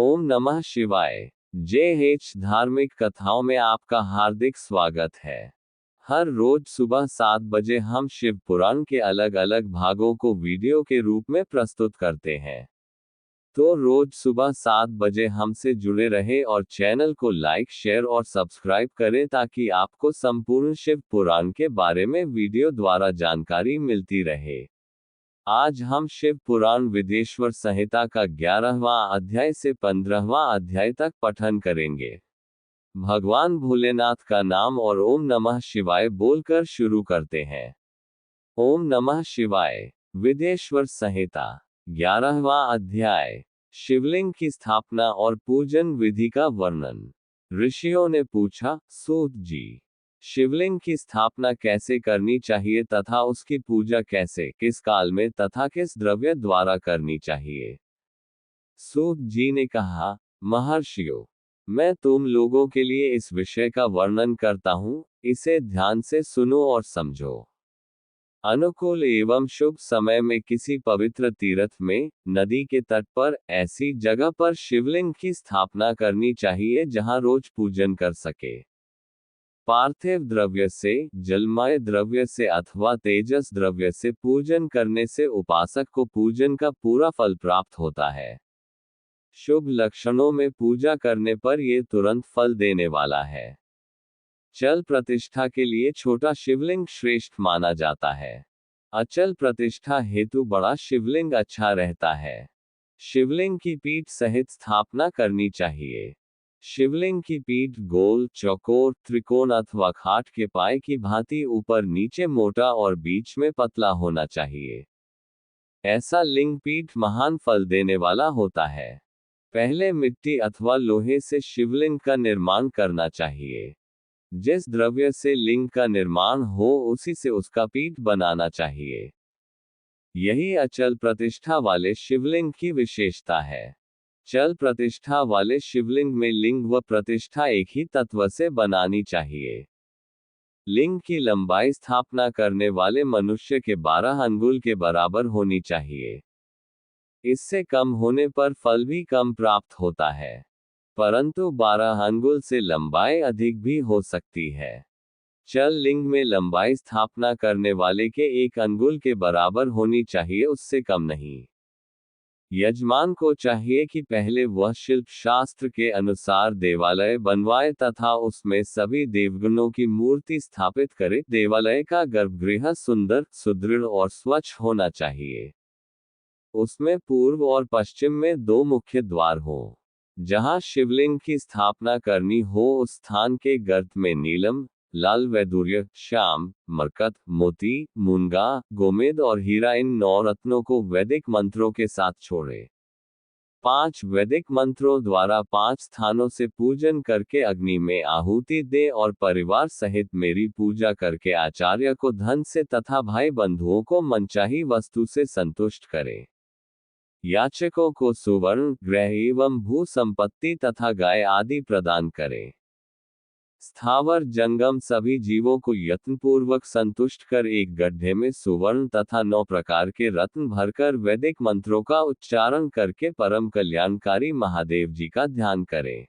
ओम नमः शिवाय। JH धार्मिक कथाओं में आपका हार्दिक स्वागत है। हर रोज सुबह 7 बजे हम शिव पुराण के अलग अलग भागों को वीडियो के रूप में प्रस्तुत करते हैं। तो रोज सुबह 7 बजे हमसे जुड़े रहे और चैनल को लाइक, शेयर और सब्सक्राइब करें ताकि आपको संपूर्ण शिव पुराण के बारे में वीडियो द्वारा जानकारी मिलती रहे। आज हम शिव पुराण विदेश्वर संहिता का 11वां अध्याय से 15वां अध्याय तक पठन करेंगे। भगवान भोलेनाथ का नाम और ओम नमः शिवाय बोलकर शुरू करते हैं। ओम नमः शिवाय। विदेश्वर संहिता 11वां अध्याय। शिवलिंग की स्थापना और पूजन विधि का वर्णन। ऋषियों ने पूछा, सूत जी, शिवलिंग की स्थापना कैसे करनी चाहिए तथा उसकी पूजा कैसे, किस काल में तथा किस द्रव्य द्वारा करनी चाहिए। सूत जी ने कहा, महर्षियों, मैं तुम लोगों के लिए इस विषय का वर्णन करता हूँ, इसे ध्यान से सुनो और समझो। अनुकूल एवं शुभ समय में किसी पवित्र तीर्थ में, नदी के तट पर, ऐसी जगह पर शिवलिंग की स्थापना करनी चाहिए जहां रोज पूजन कर सके। पार्थिव द्रव्य से, जलमय द्रव्य से अथवा तेजस द्रव्य से पूजन करने से उपासक को पूजन का पूरा फल प्राप्त होता है। शुभ लक्षणों में पूजा करने पर यह तुरंत फल देने वाला है। चल प्रतिष्ठा के लिए छोटा शिवलिंग श्रेष्ठ माना जाता है। अचल प्रतिष्ठा हेतु बड़ा शिवलिंग अच्छा रहता है। शिवलिंग की पीठ सहित स्थापना करनी चाहिए। शिवलिंग की पीठ गोल, चौकोर, त्रिकोण अथवा खाट के पाए की भांति ऊपर नीचे मोटा और बीच में पतला होना चाहिए। ऐसा लिंग पीठ महान फल देने वाला होता है। पहले मिट्टी अथवा लोहे से शिवलिंग का निर्माण करना चाहिए। जिस द्रव्य से लिंग का निर्माण हो उसी से उसका पीठ बनाना चाहिए। यही अचल प्रतिष्ठा वाले शिवलिंग की विशेषता है। चल प्रतिष्ठा वाले शिवलिंग में लिंग व प्रतिष्ठा एक ही तत्व से बनानी चाहिए। लिंग की लंबाई स्थापना करने वाले मनुष्य के 12 अंगुल के बराबर होनी चाहिए। इससे कम होने पर फल भी कम प्राप्त होता है, परंतु 12 अंगुल से लंबाई अधिक भी हो सकती है। चल लिंग में लंबाई स्थापना करने वाले के 1 अंगुल के बराबर होनी चाहिए, उससे कम नहीं। यजमान को चाहिए कि पहले वह शिल्प शास्त्र के अनुसार देवालय बनवाए तथा उसमें सभी देवगणों की मूर्ति स्थापित करे। देवालय का गर्भगृह सुंदर, सुदृढ़ और स्वच्छ होना चाहिए। उसमें पूर्व और पश्चिम में 2 मुख्य द्वार हो। जहां शिवलिंग की स्थापना करनी हो उस स्थान के गर्त में नीलम, लाल वैदूर्य, श्याम, मरकत, मोती, मूंगा, गोमेद और हीरा इन 9 रत्नों को वैदिक मंत्रों के साथ छोड़े। 5 वैदिक मंत्रों द्वारा 5 स्थानों से पूजन करके अग्नि में आहुति दे और परिवार सहित मेरी पूजा करके आचार्य को धन से तथा भाई बंधुओं को मनचाही वस्तु से संतुष्ट करे। याचकों को सुवर्ण, गृह एवं भू संपत्ति तथा गाय आदि प्रदान करे। स्थावर जंगम सभी जीवों को यत्नपूर्वक संतुष्ट कर एक गड्ढे में सुवर्ण तथा 9 प्रकार के रत्न भरकर वैदिक मंत्रों का उच्चारण करके परम कल्याणकारी महादेव जी का ध्यान करें।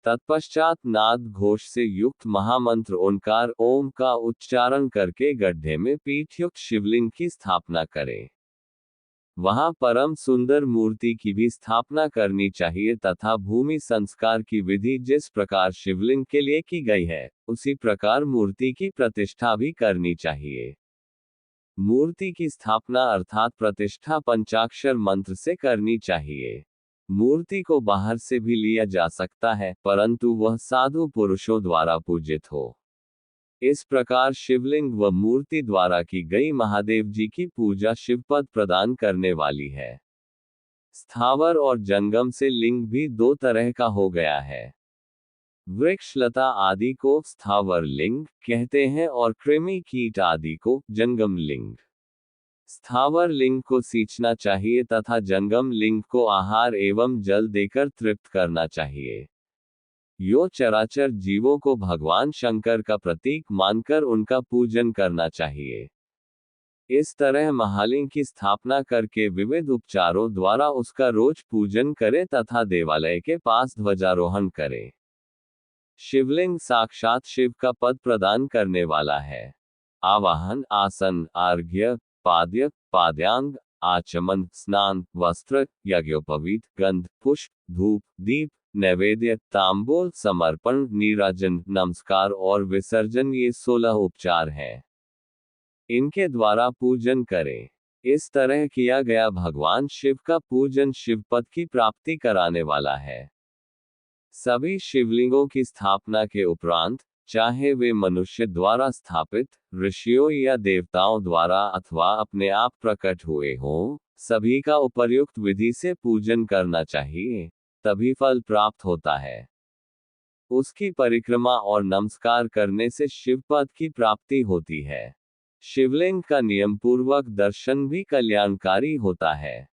तत्पश्चात नाद घोष से युक्त महामंत्र ओंकार ओम का उच्चारण करके गड्ढे में पीठयुक्त शिवलिंग की स्थापना करें। वहां परम सुंदर मूर्ति की भी स्थापना करनी चाहिए तथा भूमि संस्कार की विधि जिस प्रकार शिवलिंग के लिए की गई है, उसी प्रकार मूर्ति की प्रतिष्ठा भी करनी चाहिए। मूर्ति की स्थापना अर्थात प्रतिष्ठा पंचाक्षर मंत्र से करनी चाहिए। मूर्ति को बाहर से भी लिया जा सकता है, परंतु वह साधु पुरुषों द्वारा पूजित हो। इस प्रकार शिवलिंग व मूर्ति द्वारा की गई महादेव जी की पूजा शिवपद प्रदान करने वाली है। स्थावर और जंगम से लिंग भी 2 तरह का हो गया है। वृक्ष लता आदि को स्थावर लिंग कहते हैं और कृमि कीट आदि को जंगम लिंग। स्थावर लिंग को सींचना चाहिए तथा जंगम लिंग को आहार एवं जल देकर तृप्त करना चाहिए। यो चराचर जीवों को भगवान शंकर का प्रतीक मानकर उनका पूजन करना चाहिए। इस तरह महालिंग की स्थापना करके विविध उपचारों द्वारा उसका रोज पूजन करे तथा देवालय के पास ध्वजारोहण करे। शिवलिंग साक्षात शिव का पद प्रदान करने वाला है। आवाहन, आसन, अर्घ्य, पाद्य, पाद्यांग, आचमन, स्नान, वस्त्र, यज्ञोपवीत, गंध, पुष्प, धूप, दीप, नैवेद्य, तांबूल समर्पण, नीराजन, नमस्कार और विसर्जन, ये 16 उपचार हैं। इनके द्वारा पूजन करें। इस तरह किया गया भगवान शिव का पूजन शिवपद की प्राप्ति कराने वाला है। सभी शिवलिंगों की स्थापना के उपरांत, चाहे वे मनुष्य द्वारा स्थापित, ऋषियों या देवताओं द्वारा अथवा अपने आप प्रकट हुए हों, सभी का उपर्युक्त विधि से पूजन करना चाहिए, तभी फल प्राप्त होता है। उसकी परिक्रमा और नमस्कार करने से शिवपद की प्राप्ति होती है। शिवलिंग का नियमपूर्वक दर्शन भी कल्याणकारी होता है।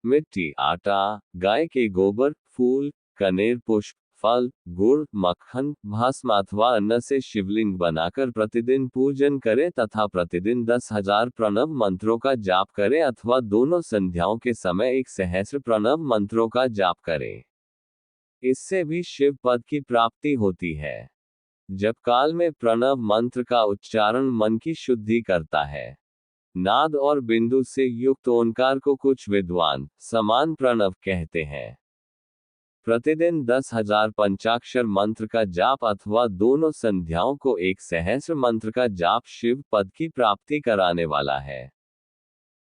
मिट्टी, आटा, गाय के गोबर, फूल, कनेर पुष्प, फल, गुड़, मक्खन, भस्म अथवा अन्न से शिवलिंग बनाकर प्रतिदिन पूजन करें तथा प्रतिदिन 10,000 प्रणव मंत्रों का जाप करें अथवा दोनों संध्याओं के समय 1 सहस्र प्रणव मंत्रों का जाप करें। इससे भी शिव पद की प्राप्ति होती है। जप काल में प्रणव मंत्र का उच्चारण मन की शुद्धि करता है। नाद और बिंदु से युक्त ओंकार को कुछ विद्वान समान प्रणव कहते हैं। प्रतिदिन 10,000 पंचाक्षर मंत्र का जाप अथवा दोनों संध्याओं को 1 सहस्र मंत्र का जाप शिव पद की प्राप्ति कराने वाला है।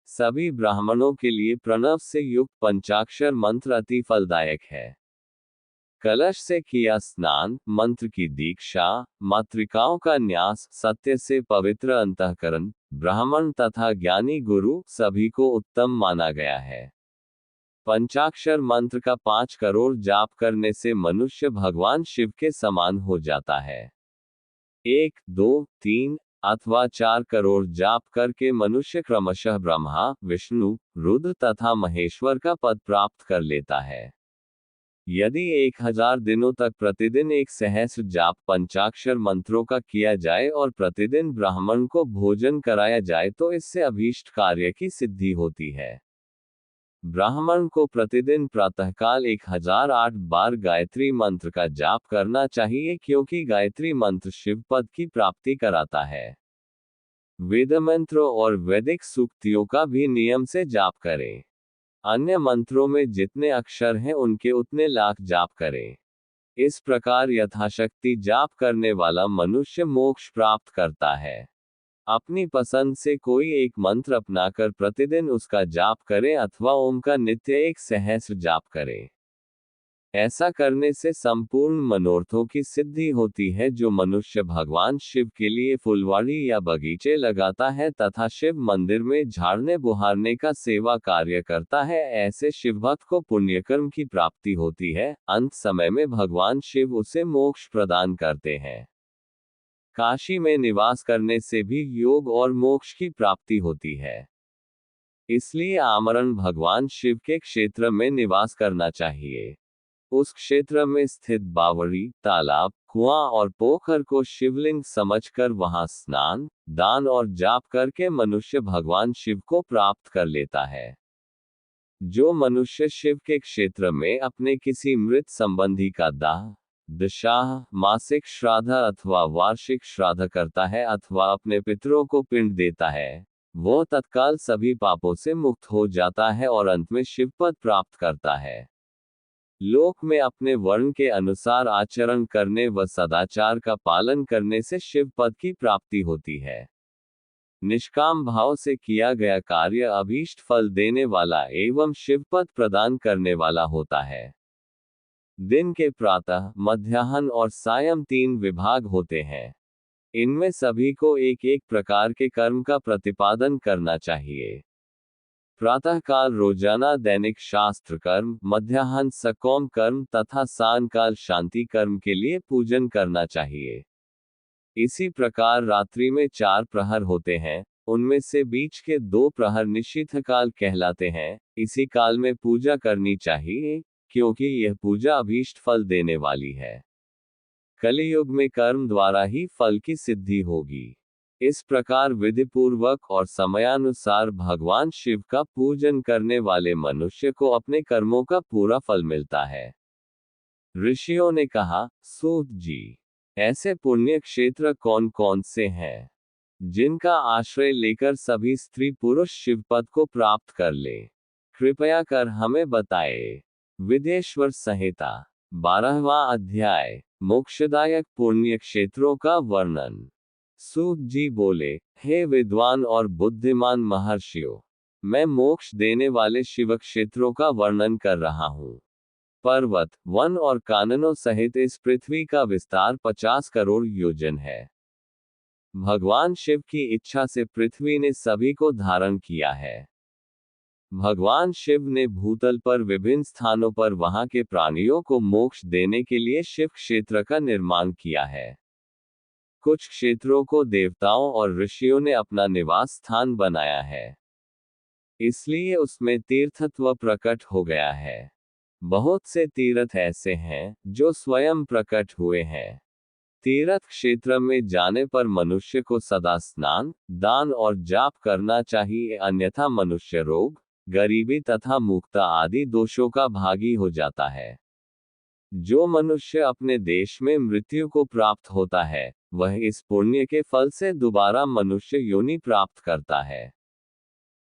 सभी ब्राह्मणों के लिए प्रणव से युक्त पंचाक्षर मंत्र अति फलदायक है। कलश से किया स्नान, मंत्र की दीक्षा, मातृकाओं का न्यास, सत्य से पवित्र अंतःकरण, ब्राह्मण तथा ज्ञानी गुरु सभी को उत्तम माना गया है। पंचाक्षर मंत्र का 5 करोड़ जाप करने से मनुष्य भगवान शिव के समान हो जाता है। 1, 2, 3 अथवा 4 करोड़ जाप करके मनुष्य क्रमशः ब्रह्मा, विष्णु, रुद्र तथा महेश्वर का पद प्राप्त कर लेता है। यदि 1000 दिनों तक प्रतिदिन 1 सहस्र जाप पंचाक्षर मंत्रों का किया जाए और प्रतिदिन ब्राह्मण को भोजन कराया जाए तो इससे अभीष्ट कार्य की सिद्धि होती है। ब्राह्मण को प्रतिदिन प्रातःकाल 1008 बार गायत्री मंत्र का जाप करना चाहिए क्योंकि गायत्री मंत्र शिव पद की प्राप्ति कराता है। वेद मंत्रों और वैदिक सूक्तियों का भी नियम से जाप करें। अन्य मंत्रों में जितने अक्षर हैं उनके उतने लाख जाप करें। इस प्रकार यथाशक्ति जाप करने वाला मनुष्य मोक्ष प्राप्त करता है। अपनी पसंद से कोई एक मंत्र अपनाकर प्रतिदिन उसका जाप करें अथवा ओम का नित्य 1 सहस्र जाप करें। ऐसा करने से संपूर्ण मनोरथों की सिद्धि होती है। जो मनुष्य भगवान शिव के लिए फुलवाड़ी या बगीचे लगाता है तथा शिव मंदिर में झाड़ने बुहारने का सेवा कार्य करता है, ऐसे शिवभक्त को पुण्यकर्म की प्राप्ति होती है। अंत समय में भगवान शिव उसे मोक्ष प्रदान करते हैं। काशी में निवास करने से भी योग और मोक्ष की प्राप्ति होती है। इसलिए आमरण भगवान शिव के क्षेत्र में निवास करना चाहिए। उस क्षेत्र में स्थित बावड़ी, तालाब, कुआं और पोखर को शिवलिंग समझकर वहां स्नान, दान और जाप करके मनुष्य भगवान शिव को प्राप्त कर लेता है। जो मनुष्य शिव के क्षेत्र में अपने किसी मृत संबंधी का दाह, दशाह, मासिक श्राद्ध अथवा वार्षिक श्राद्ध करता है अथवा अपने पितरों को पिंड देता है, वो तत्काल सभी पापों से मुक्त हो जाता है और अंत में शिवपद प्राप्त करता है। लोक में अपने वर्ण के अनुसार आचरण करने व सदाचार का पालन करने से शिव पद की प्राप्ति होती है। निष्काम भाव से किया गया कार्य अभीष्ट फल देने वाला एवं शिव पद प्रदान करने वाला होता है। दिन के प्रातः, मध्याह्न और सायं 3 विभाग होते हैं। इनमें सभी को एक एक प्रकार के कर्म का प्रतिपादन करना चाहिए। प्रातःकाल रोजाना दैनिक शास्त्र कर्म, मध्याह्न सकौम कर्म तथा सायंकाल शांति कर्म के लिए पूजन करना चाहिए। इसी प्रकार रात्रि में 4 प्रहर होते हैं, उनमें से बीच के 2 प्रहर निशीथ काल कहलाते हैं। इसी काल में पूजा करनी चाहिए, क्योंकि यह पूजा अभीष्ट फल देने वाली है। कलियुग में कर्म द्वारा ही फल की सिद्धि होगी। इस प्रकार विधिपूर्वक और समयानुसार भगवान शिव का पूजन करने वाले मनुष्य को अपने कर्मों का पूरा फल मिलता है। ऋषियों ने कहा, सूत जी, ऐसे पुण्य क्षेत्र कौन कौन से हैं जिनका आश्रय लेकर सभी स्त्री पुरुष शिव पद को प्राप्त कर ले? कृपया कर हमें बताए। विदेश्वर संहिता 12वां अध्याय, मोक्षदायक पुण्य क्षेत्रों का वर्णन। सूत जी बोले, हे विद्वान और बुद्धिमान महर्षियों, मैं मोक्ष देने वाले शिव क्षेत्रों का वर्णन कर रहा हूँ। पर्वत, वन और काननों सहित इस पृथ्वी का विस्तार 50 करोड़ योजन है। भगवान शिव की इच्छा से पृथ्वी ने सभी को धारण किया है। भगवान शिव ने भूतल पर विभिन्न स्थानों पर वहां के प्राणियों को मोक्ष देने के लिए शिव क्षेत्र का निर्माण किया है। कुछ क्षेत्रों को देवताओं और ऋषियों ने अपना निवास स्थान बनाया है, इसलिए उसमें तीर्थत्व प्रकट हो गया है। बहुत से तीर्थ ऐसे हैं जो स्वयं प्रकट हुए हैं। तीर्थ क्षेत्र में जाने पर मनुष्य को सदा स्नान, दान और जाप करना चाहिए, अन्यथा मनुष्य रोग, गरीबी तथा मुक्ता आदि दोषों का भागी हो जाता है। जो मनुष्य अपने देश में मृत्यु को प्राप्त होता है, वह इस पुण्य के फल से दोबारा मनुष्य योनि प्राप्त करता है,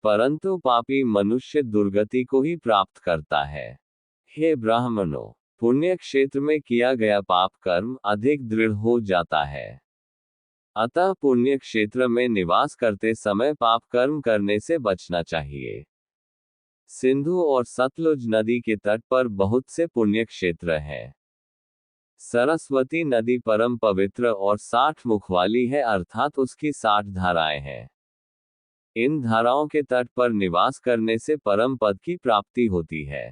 परंतु पापी मनुष्य दुर्गति को ही प्राप्त करता है। हे ब्राह्मणों, पुण्य क्षेत्र में किया गया पाप कर्म अधिक दृढ़ हो जाता है। अतः पुण्य क्षेत्र में निवास करते समय पाप कर्म करने से बचना चाहिए। सिंधु और सतलुज नदी के तट पर बहुत से पुण्य क्षेत्र हैं। सरस्वती नदी परम पवित्र और 60 मुख वाली है, अर्थात उसकी 60 धाराएं हैं। इन धाराओं के तट पर निवास करने से परम पद की प्राप्ति होती है।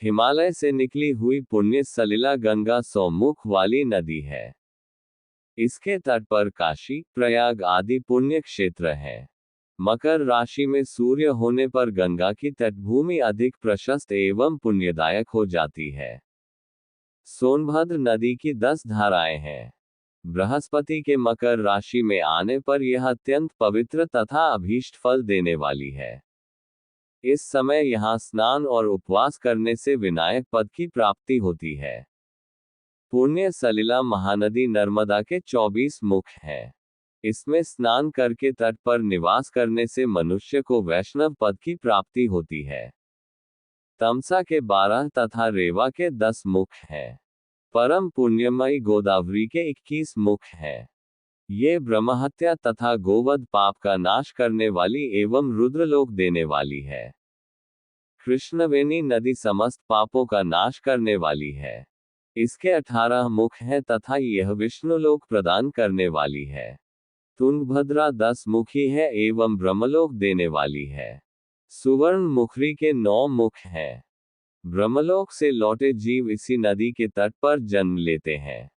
हिमालय से निकली हुई पुण्य सलिला गंगा 100 मुख वाली नदी है। इसके तट पर काशी, प्रयाग आदि पुण्य क्षेत्र हैं। मकर राशि में सूर्य होने पर गंगा की तटभूमि अधिक प्रशस्त एवं पुण्यदायक हो जाती है। सोनभद्र नदी की 10 धाराएं हैं। बृहस्पति के मकर राशि में आने पर यह अत्यंत पवित्र तथा अभीष्ट फल देने वाली है। इस समय यहाँ स्नान और उपवास करने से विनायक पद की प्राप्ति होती है। पुण्य सलिला महानदी नर्मदा के 24 मुख हैं। इसमें स्नान करके तट पर निवास करने से मनुष्य को वैष्णव पद की प्राप्ति होती है। तमसा के 12 तथा रेवा के 10 मुख हैं। परम पुण्यमयी गोदावरी के 21 मुख हैं। ये ब्रह्महत्या तथा गोवध पाप का नाश करने वाली एवं रुद्रलोक देने वाली है। कृष्णवेणी नदी समस्त पापों का नाश करने वाली है। इसके 18 मुख हैं तथा यह विष्णुलोक प्रदान करने वाली है। तुंगभद्रा 10 मुखी है एवं ब्रह्मलोक देने वाली है। सुवर्ण मुखरी के 9 मुख हैं। ब्रह्मलोक से लौटे जीव इसी नदी के तट पर जन्म लेते हैं।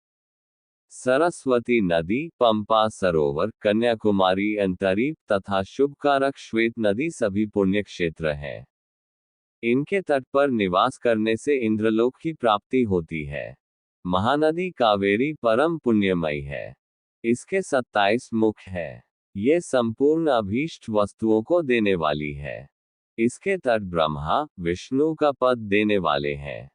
सरस्वती नदी, पंपा सरोवर, कन्याकुमारी अंतरीप तथा शुभकारक श्वेत नदी सभी पुण्य क्षेत्र हैं। इनके तट पर निवास करने से इंद्रलोक की प्राप्ति होती है। महानदी कावेरी परम पुण्यमयी है। इसके 27 मुख है। ये संपूर्ण अभीष्ट वस्तुओं को देने वाली है। इसके तट ब्रह्मा, विष्णु का पद देने वाले हैं।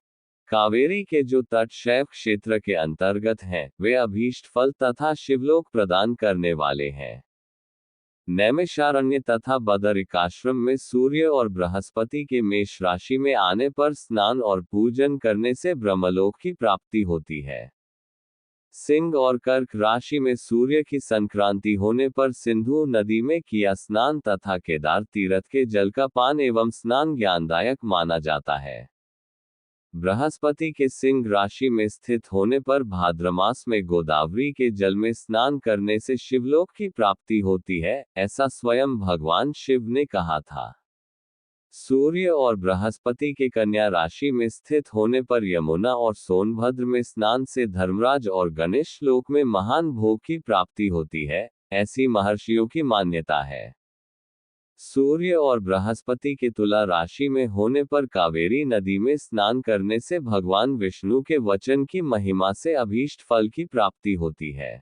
कावेरी के जो तट शैव क्षेत्र के अंतर्गत हैं, वे अभीष्ट फल तथा शिवलोक प्रदान करने वाले हैं। नैमिषारण्य तथा बदरिकाश्रम में सूर्य और बृहस्पति के मेष राशि में आने पर स्नान और पूजन करने से ब्रह्मलोक की प्राप्ति होती है। सिंह और कर्क राशि में सूर्य की संक्रांति होने पर सिंधु नदी में किया स्नान तथा केदार तीर्थ के जल का पान एवं स्नान ज्ञानदायक माना जाता है। बृहस्पति के सिंह राशि में स्थित होने पर भाद्रमास में गोदावरी के जल में स्नान करने से शिवलोक की प्राप्ति होती है, ऐसा स्वयं भगवान शिव ने कहा था। सूर्य और बृहस्पति के कन्या राशि में स्थित होने पर यमुना और सोनभद्र में स्नान से धर्मराज और गणेश लोक में महान भोग की प्राप्ति होती है, ऐसी महर्षियों की मान्यता है। सूर्य और बृहस्पति के तुला राशि में होने पर कावेरी नदी में स्नान करने से भगवान विष्णु के वचन की महिमा से अभीष्ट फल की प्राप्ति होती है।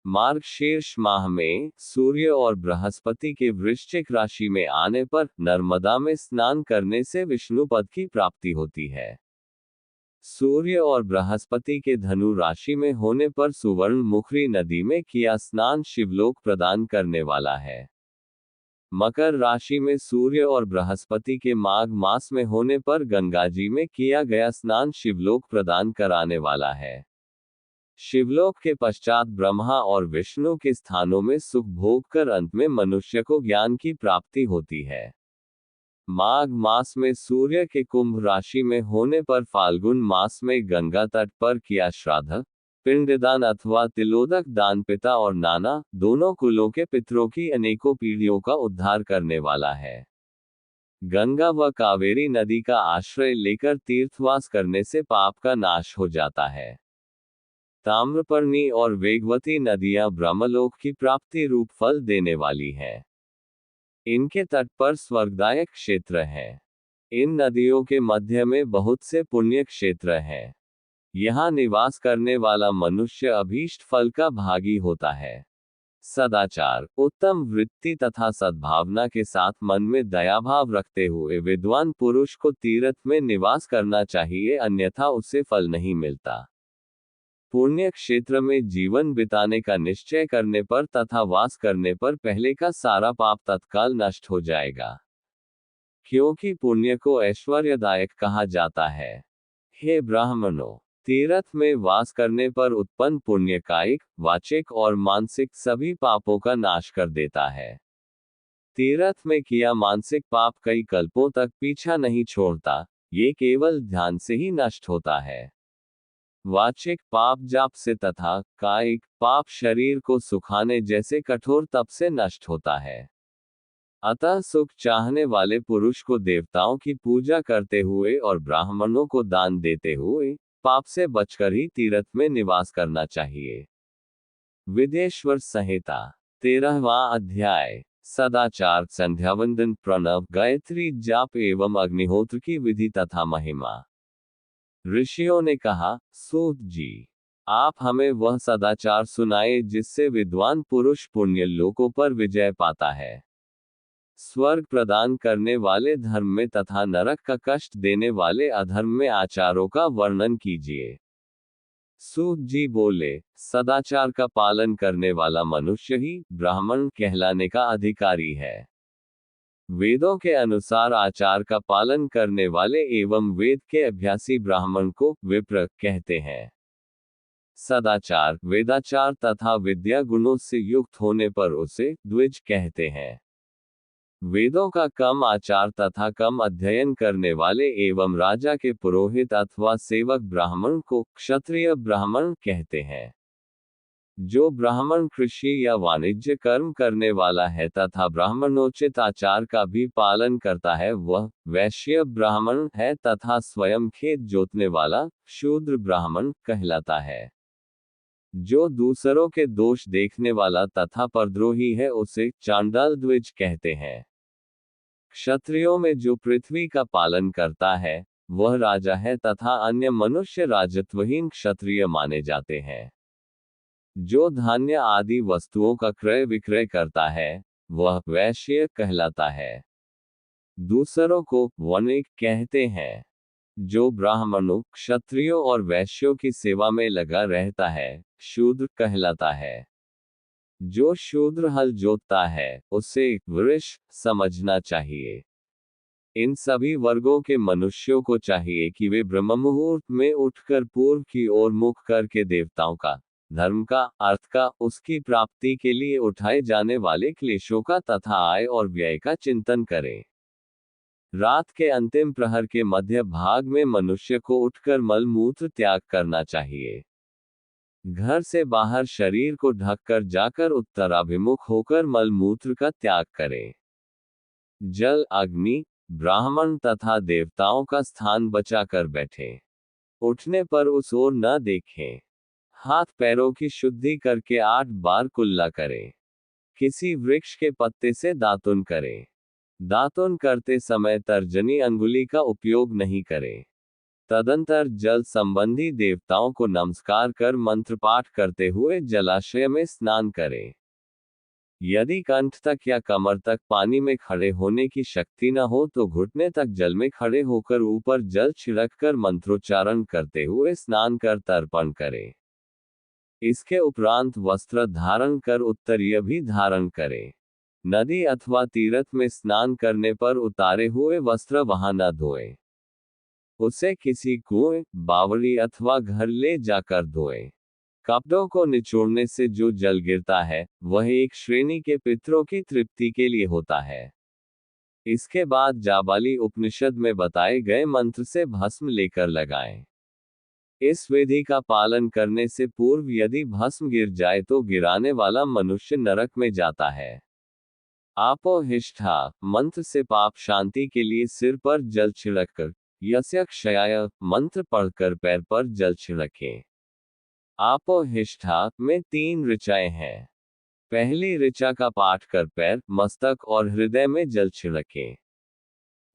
मार्गशीर्ष माह में सूर्य और बृहस्पति के वृश्चिक राशि में आने पर नर्मदा में स्नान करने से विष्णु पद की प्राप्ति होती है। सूर्य और बृहस्पति के धनु राशि में होने पर सुवर्ण मुखरी नदी में किया स्नान शिवलोक प्रदान करने वाला है। मकर राशि में सूर्य और बृहस्पति के माघ मास में होने पर गंगा जी में किया गया स्नान शिवलोक प्रदान कराने वाला है। शिवलोक के पश्चात ब्रह्मा और विष्णु के स्थानों में सुख भोग कर अंत में मनुष्य को ज्ञान की प्राप्ति होती है। माघ मास में सूर्य के कुंभ राशि में होने पर फाल्गुन मास में गंगा तट पर किया श्राद्ध पिंडदान अथवा तिलोदक दान पिता और नाना दोनों कुलों के पितरों की अनेकों पीढ़ियों का उद्धार करने वाला है। गंगा व कावेरी नदी का आश्रय लेकर तीर्थवास करने से पाप का नाश हो जाता है। ताम्रपर्णी और वेगवती नदियां ब्रह्मलोक की प्राप्ति रूप फल देने वाली हैं। इनके तट पर स्वर्गदायक क्षेत्र हैं। इन नदियों के मध्य में बहुत से पुण्य क्षेत्र हैं। यहाँ निवास करने वाला मनुष्य अभीष्ट फल का भागी होता है। सदाचार, उत्तम वृत्ति तथा सद्भावना के साथ मन में दयाभाव रखते हुए विद्वान पुरुष को तीर्थ में निवास करना चाहिए, अन्यथा उसे फल नहीं मिलता। पुण्य क्षेत्र में जीवन बिताने का निश्चय करने पर तथा वास करने पर पहले का सारा पाप तत्काल नष्ट हो जाएगा, क्योंकि पुण्य को ऐश्वर्यदायक कहा जाता है। हे ब्राह्मणों, तीर्थ में वास करने पर उत्पन्न पुण्य कायिक, वाचिक और मानसिक सभी पापों का नाश कर देता है। तीर्थ में किया मानसिक पाप कई कल्पों तक पीछा नहीं छोड़ता, ये केवल ध्यान से ही नष्ट होता है। वाचिक पाप जाप से तथा कायिक पाप शरीर को सुखाने जैसे कठोर तप से नष्ट होता है। अतः सुख चाहने वाले पुरुष को देवताओं की पूजा करते हुए और ब्राह्मणों को दान देते हुए पाप से बचकर ही तीर्थ में निवास करना चाहिए। विदेश्वर संहिता 13वां अध्याय सदाचार, संध्यावंदन, प्रणव, गायत्री जाप एवं अग्निहोत्र की विधि तथा महिमा। ऋषियों ने कहा, सूत जी, आप हमें वह सदाचार सुनाए जिससे विद्वान पुरुष पुण्य लोकों पर विजय पाता है। स्वर्ग प्रदान करने वाले धर्म में तथा नरक का कष्ट देने वाले अधर्म में आचारों का वर्णन कीजिए। सूत जी बोले, सदाचार का पालन करने वाला मनुष्य ही ब्राह्मण कहलाने का अधिकारी है। वेदों के अनुसार आचार का पालन करने वाले एवं वेद के अभ्यासी ब्राह्मण को विप्र कहते हैं। सदाचार, वेदाचार तथा विद्या गुणों से युक्त होने पर उसे द्विज कहते हैं। वेदों का कम आचार तथा कम अध्ययन करने वाले एवं राजा के पुरोहित अथवा सेवक ब्राह्मण को क्षत्रिय ब्राह्मण कहते हैं। जो ब्राह्मण कृषि या वाणिज्य कर्म करने वाला है तथा ब्राह्मणोचित आचार का भी पालन करता है वह वैश्य ब्राह्मण है तथा स्वयं खेत जोतने वाला शूद्र ब्राह्मण कहलाता है। जो दूसरों के दोष देखने वाला तथा परद्रोही है उसे चांडाल द्विज कहते हैं। क्षत्रियों में जो पृथ्वी का पालन करता है वह राजा है तथा अन्य मनुष्य राजत्वहीन क्षत्रिय माने जाते हैं। जो धान्य आदि वस्तुओं का क्रय विक्रय करता है वह वैश्य कहलाता है। दूसरों को वणिक कहते हैं। जो ब्राह्मणों, क्षत्रियों और वैश्यों की सेवा में लगा रहता है शूद्र कहलाता है। जो शूद्र हल जोतता है उसे वृष समझना चाहिए। इन सभी वर्गों के मनुष्यों को चाहिए कि वे ब्रह्ममुहूर्त में उठकर पूर्व की ओर मुख करके देवताओं का, धर्म का, अर्थ का, उसकी प्राप्ति के लिए उठाए जाने वाले क्लेशों का तथा आय और व्यय का चिंतन करें। रात के अंतिम प्रहर के मध्य भाग में मनुष्य को उठकर मल मूत्र त्याग करना चाहिए। घर से बाहर शरीर को ढककर जाकर उत्तराभिमुख होकर मल मूत्र का त्याग करें। जल, अग्नि, ब्राह्मण तथा देवताओं का स्थान बचाकर बैठें। उठने पर उस ओर न देखें। हाथ पैरों की शुद्धि करके 8 बार कुल्ला करें। किसी वृक्ष के पत्ते से दातुन करें। दातुन करते समय तर्जनी अंगुली का उपयोग नहीं करें। तदंतर जल संबंधी देवताओं को नमस्कार कर मंत्र पाठ करते हुए जलाशय में स्नान करें। यदि कंठ तक या कमर तक पानी में खड़े होने की शक्ति न हो तो घुटने तक जल में खड़े होकर ऊपर जल छिड़क कर मंत्रोच्चारण करते हुए स्नान कर तर्पण करें। इसके उपरांत वस्त्र धारण कर उत्तरीय भी धारण करें। नदी अथवा तीर्थ में स्नान करने पर उतारे हुए वस्त्र वहां न धोएं। उसे किसी कुएं, बावड़ी अथवा घर ले जाकर धोएं। कपड़ों को निचोड़ने से जो जल गिरता है वह एक श्रेणी के पितरों की तृप्ति के लिए होता है। इसके बाद जाबाली उपनिषद में बताए गए मंत्र से भस्म लेकर लगाएं। इस विधि का पालन करने से पूर्व यदि भस्म गिर जाए तो गिराने वाला मनुष्य नरक में जाता है। आपोहिष्ठा मंत्र से पाप शांति के लिए सिर पर जल छिड़ककर यस्य क्षयाय मंत्र पढ़कर पैर पर जल छिड़कें। आपोहिष्ठा में 3 ऋचाएं हैं। पहली ऋचा का पाठ कर पैर, मस्तक और हृदय में जल छिड़कें।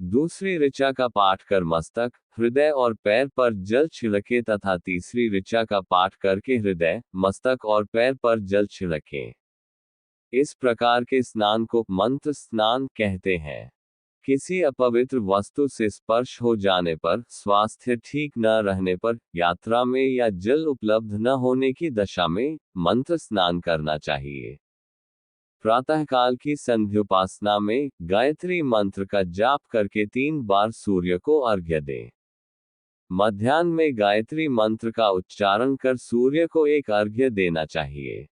दूसरी ऋचा का पाठ कर मस्तक, हृदय और पैर पर जल छिड़के तथा तीसरी ऋचा का पाठ करके हृदय, मस्तक और पैर पर जल छिड़कें। इस प्रकार के स्नान को मंत्र स्नान कहते हैं। किसी अपवित्र वस्तु से स्पर्श हो जाने पर, स्वास्थ्य ठीक न रहने पर, यात्रा में या जल उपलब्ध न होने की दशा में मंत्र स्नान करना चाहिए। प्रातःकाल की संध्योपासना में गायत्री मंत्र का जाप करके 3 बार सूर्य को अर्घ्य दें। मध्याह्न में गायत्री मंत्र का उच्चारण कर सूर्य को एक अर्घ्य देना चाहिए।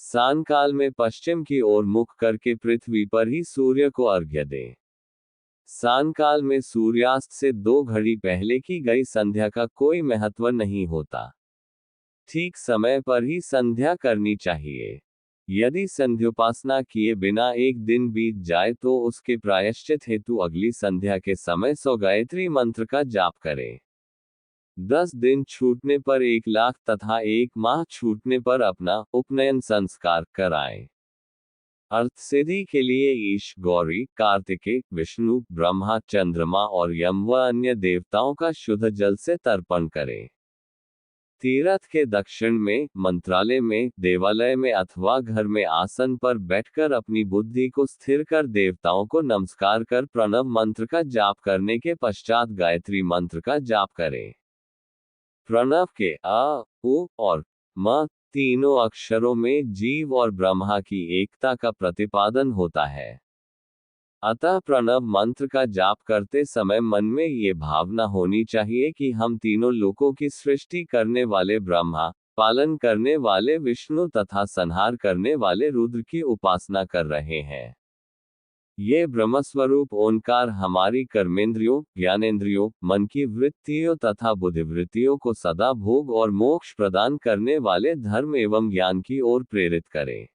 सायंकाल में पश्चिम की ओर मुख करके पृथ्वी पर ही सूर्य को अर्घ्य दें। सायंकाल में सूर्यास्त से 2 घड़ी पहले की गई संध्या का कोई महत्व नहीं होता। ठीक समय पर ही संध्या करनी चाहिए। यदि संध्योपासना किए बिना एक दिन बीत जाए तो उसके प्रायश्चित हेतु अगली संध्या के समय 100 गायत्री मंत्र का जाप करें। 10 दिन छूटने पर 1 लाख तथा 1 माह छूटने पर अपना उपनयन संस्कार कराएं। अर्थ सिद्धि के लिए ईश, गौरी, कार्तिकेय, विष्णु, ब्रह्मा, चंद्रमा और यम व अन्य देवताओं का शुद्ध जल से तर्पण करें। तीर्थ के दक्षिण में, मंत्रालय में, देवालय में अथवा घर में आसन पर बैठकर अपनी बुद्धि को स्थिर कर देवताओं को नमस्कार कर प्रणव मंत्र का जाप करने के पश्चात गायत्री मंत्र का जाप करें। प्रणव के अ, उ और म तीनों अक्षरों में जीव और ब्रह्मा की एकता का प्रतिपादन होता है। अतः प्रणव मंत्र का जाप करते समय मन में ये भावना होनी चाहिए कि हम तीनों लोकों की सृष्टि करने वाले ब्रह्मा, पालन करने वाले विष्णु तथा संहार करने वाले रुद्र की उपासना कर रहे हैं। ये ब्रह्मस्वरूप ओंकार हमारी कर्मेंद्रियों, ज्ञानेंद्रियों, मन की वृत्तियों तथा बुद्धिवृत्तियों को सदा भोग और मोक्ष प्रदान करने वाले धर्म एवं ज्ञान की ओर प्रेरित करें।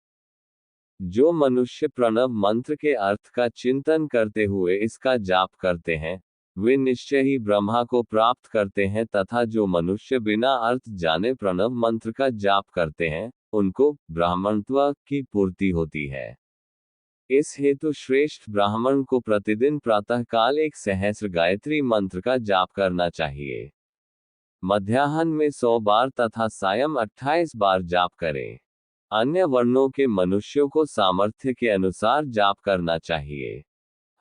जो मनुष्य प्रणव मंत्र के अर्थ का चिंतन करते हुए इसका जाप करते हैं, वे निश्चय ही ब्रह्मा को प्राप्त करते हैं तथा जो मनुष्य बिना अर्थ जाने प्रणव मंत्र का जाप करते हैं, उनको ब्राह्मणत्व की पूर्ति होती है। इस हेतु श्रेष्ठ ब्राह्मण को प्रतिदिन प्रातःकाल 1 सहस्र गायत्री मंत्र का जाप करना चाहिए। मध्याह्न में 100 बार तथा सायं 28 बार जाप करें। अन्य वर्णों के मनुष्यों को सामर्थ्य के अनुसार जाप करना चाहिए।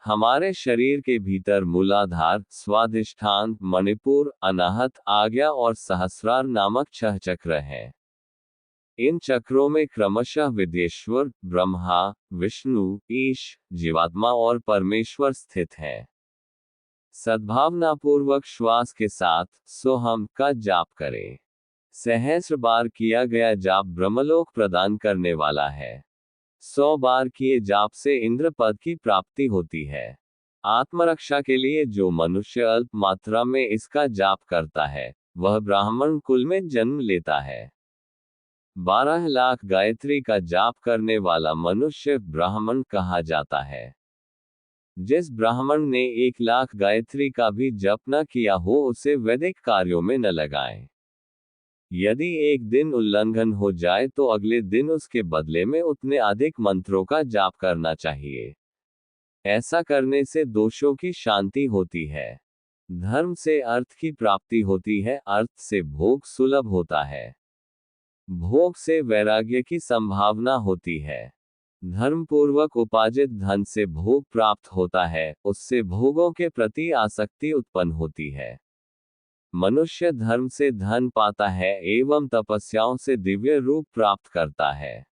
हमारे शरीर के भीतर मूलाधार, स्वाधिष्ठान, मणिपुर, अनाहत, आज्ञा और सहस्रार नामक 6 चक्र हैं। इन चक्रों में क्रमशः विदेश्वर, ब्रह्मा, विष्णु, ईश, जीवात्मा और परमेश्वर स्थित हैं। सद्भावनापूर्वक श्वास के साथ सोहम का जाप करें। सहस्र बार किया गया जाप ब्रह्मलोक प्रदान करने वाला है। 100 बार किए जाप से इंद्र पद की प्राप्ति होती है। आत्मरक्षा के लिए जो मनुष्य अल्प मात्रा में इसका जाप करता है, वह ब्राह्मण कुल में जन्म लेता है। 12 लाख गायत्री का जाप करने वाला मनुष्य ब्राह्मण कहा जाता है। जिस ब्राह्मण ने 1 लाख गायत्री का भी जप न किया हो उसे वैदिक कार्यों में न लगाएं। यदि एक दिन उल्लंघन हो जाए तो अगले दिन उसके बदले में उतने अधिक मंत्रों का जाप करना चाहिए। ऐसा करने से दोषों की शांति होती है। धर्म से अर्थ की प्राप्ति होती है, अर्थ से भोग सुलभ होता है, भोग से वैराग्य की संभावना होती है। धर्म पूर्वक उपार्जित धन से भोग प्राप्त होता है, उससे भोगों के प्रति आसक्ति उत्पन्न होती है। मनुष्य धर्म से धन पाता है एवं तपस्याओं से दिव्य रूप प्राप्त करता है।